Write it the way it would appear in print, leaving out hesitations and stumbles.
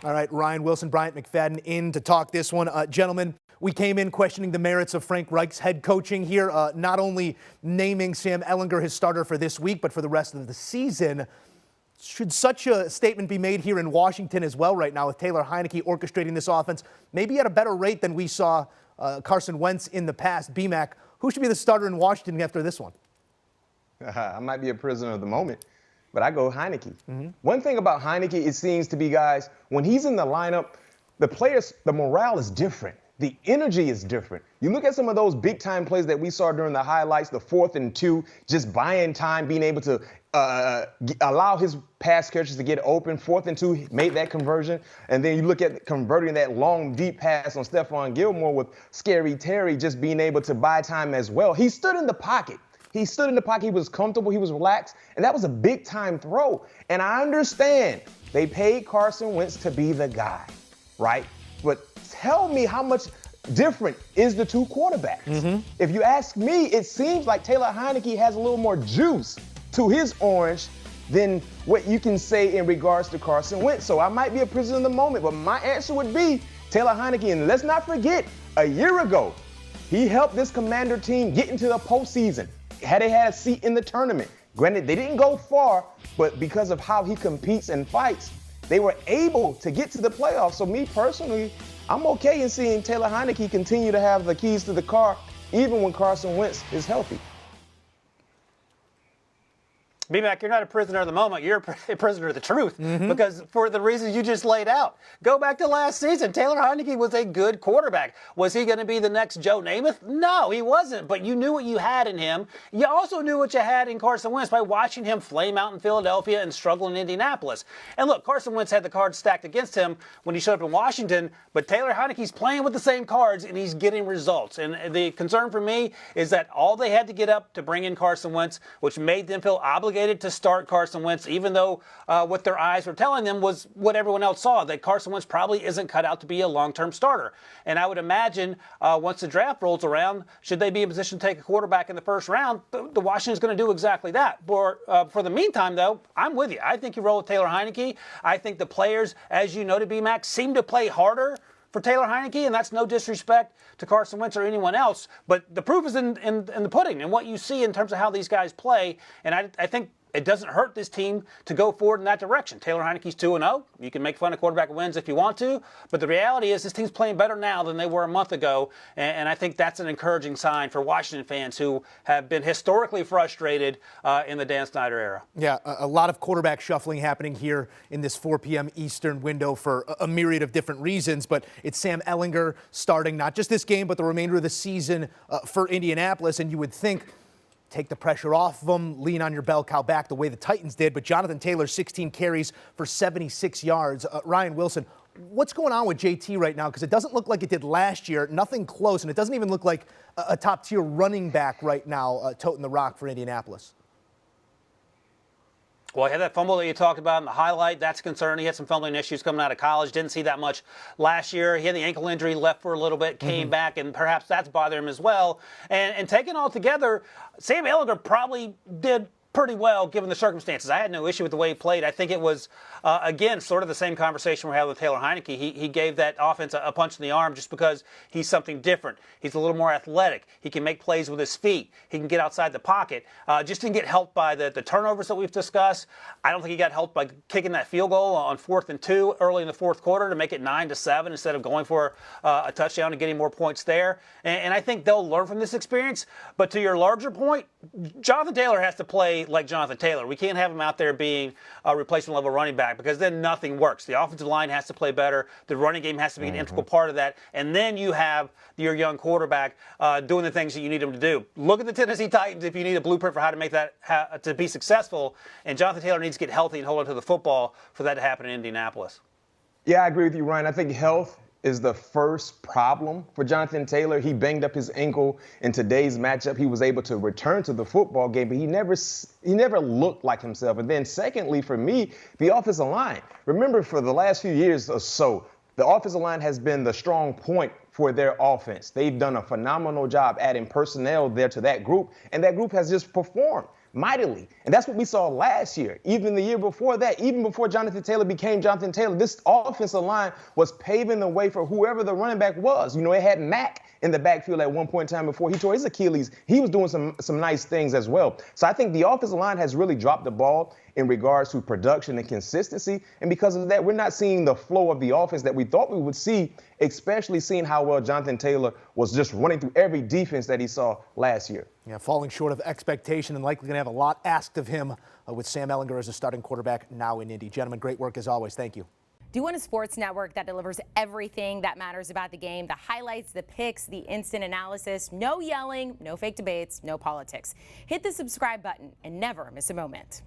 All right, Ryan Wilson, Bryant McFadden in to talk this one. Gentlemen, we came in questioning the merits of Frank Reich's head coaching here, not only naming Sam Ehlinger his starter for this week, but for the rest of the season. Should such a statement be made here in Washington as well right now with Taylor Heinicke orchestrating this offense, maybe at a better rate than we saw Carson Wentz in the past? B-Mac, who should be the starter in Washington after this one? I might be a prisoner of the moment, but I go Heinicke. One thing about Heinicke, it seems to be, guys, when he's in the lineup, the players, the morale is different. The energy is different. You look at some of those big-time plays that we saw during the highlights, the 4th and 2, just buying time, being able to allow his pass catchers to get open. 4th and 2, made that conversion. And then you look at converting that long, deep pass on Stephon Gilmore with Scary Terry just being able to buy time as well. He stood in the pocket. He stood in the pocket. He was comfortable. He was relaxed. And that was a big-time throw. And I understand they paid Carson Wentz to be the guy, right? But tell me how much different is the two quarterbacks. If you ask me, it seems like Taylor Heinicke has a little more juice to his orange than what you can say in regards to Carson Wentz. So I might be a prisoner in the moment, but my answer would be Taylor Heinicke. And let's not forget, a year ago, he helped this Commander team get into the postseason. Had they had a seat in the tournament. Granted, they didn't go far, but because of how he competes and fights, they were able to get to the playoffs. So me personally, I'm okay in seeing Taylor Heinicke continue to have the keys to the car, even when Carson Wentz is healthy. B-Mac, you're not a prisoner of the moment. You're a prisoner of the truth because for the reasons you just laid out. Go back to last season. Taylor Heinicke was a good quarterback. Was he going to be the next Joe Namath? No, he wasn't. But you knew what you had in him. You also knew what you had in Carson Wentz by watching him flame out in Philadelphia and struggle in Indianapolis. And look, Carson Wentz had the cards stacked against him when he showed up in Washington, but Taylor Heinicke's playing with the same cards and he's getting results. And the concern for me is that all they had to get up to bring in Carson Wentz, which made them feel obligated to start Carson Wentz, even though what their eyes were telling them was what everyone else saw, that Carson Wentz probably isn't cut out to be a long-term starter. And I would imagine once the draft rolls around, should they be in position to take a quarterback in the first round, the Washington's going to do exactly that. For the meantime, though, I'm with you. I think you roll with Taylor Heinicke. I think the players, as you noted, B-Mac, seem to play harder for Taylor Heinicke, and that's no disrespect to Carson Wentz or anyone else. But the proof is in the pudding and what you see in terms of how these guys play. And I think it doesn't hurt this team to go forward in that direction. Taylor Heinicke's 2-0. You can make fun of quarterback wins if you want to, but the reality is this team's playing better now than they were a month ago, and I think that's an encouraging sign for Washington fans who have been historically frustrated in the Dan Snyder era. Yeah, a lot of quarterback shuffling happening here in this 4 p.m. Eastern window for a myriad of different reasons, but it's Sam Ehlinger starting not just this game, but the remainder of the season for Indianapolis, and you would think take the pressure off of them, lean on your bell cow back the way the Titans did. But Jonathan Taylor, 16 carries for 76 yards. Ryan Wilson, what's going on with JT right now? Because it doesn't look like it did last year, nothing close, and it doesn't even look like a top-tier running back right now toting the rock for Indianapolis. Well, he had that fumble that you talked about in the highlight. That's concerning. He had some fumbling issues coming out of college. Didn't see that much last year. He had the ankle injury, left for a little bit, came back, and perhaps that's bothering him as well. And taken all together, Sam Ehlinger probably did pretty well given the circumstances. I had no issue with the way he played. I think it was, again, sort of the same conversation we're having with Taylor Heinicke. He gave that offense a punch in the arm just because he's something different. He's a little more athletic. He can make plays with his feet. He can get outside the pocket. Just didn't get helped by the turnovers that we've discussed. I don't think he got helped by kicking that field goal on 4th and 2 early in the fourth quarter to make it 9-7 instead of going for a touchdown and getting more points there. And I think they'll learn from this experience. But to your larger point, Jonathan Taylor has to play like Jonathan Taylor. We can't have him out there being a replacement level running back because then nothing works. The offensive line has to play better. The running game has to be an integral part of that. And then you have your young quarterback doing the things that you need him to do. Look at the Tennessee Titans if you need a blueprint for how to make that to be successful. And Jonathan Taylor needs to get healthy and hold on to the football for that to happen in Indianapolis. Yeah, I agree with you, Ryan. I think health is the first problem for Jonathan Taylor. He banged up his ankle in today's matchup. He was able to return to the football game, but he never looked like himself. And then secondly, for me, the offensive line. Remember, for the last few years or so, the offensive line has been the strong point for their offense. They've done a phenomenal job adding personnel there to that group, and that group has just performed. mightily. And that's what we saw last year, even the year before that, even before Jonathan Taylor became Jonathan Taylor. This offensive line was paving the way for whoever the running back was. You know, it had Mack in the backfield at one point in time before he tore his Achilles. He was doing some nice things as well. So I think the offensive line has really dropped the ball in regards to production and consistency. And because of that, we're not seeing the flow of the offense that we thought we would see, especially seeing how well Jonathan Taylor was just running through every defense that he saw last year. Yeah, falling short of expectation and likely going to have a lot asked of him with Sam Ehlinger as a starting quarterback now in Indy. Gentlemen, great work as always. Thank you. Do you want a sports network that delivers everything that matters about the game? The highlights, the picks, the instant analysis, no yelling, no fake debates, no politics. Hit the subscribe button and never miss a moment.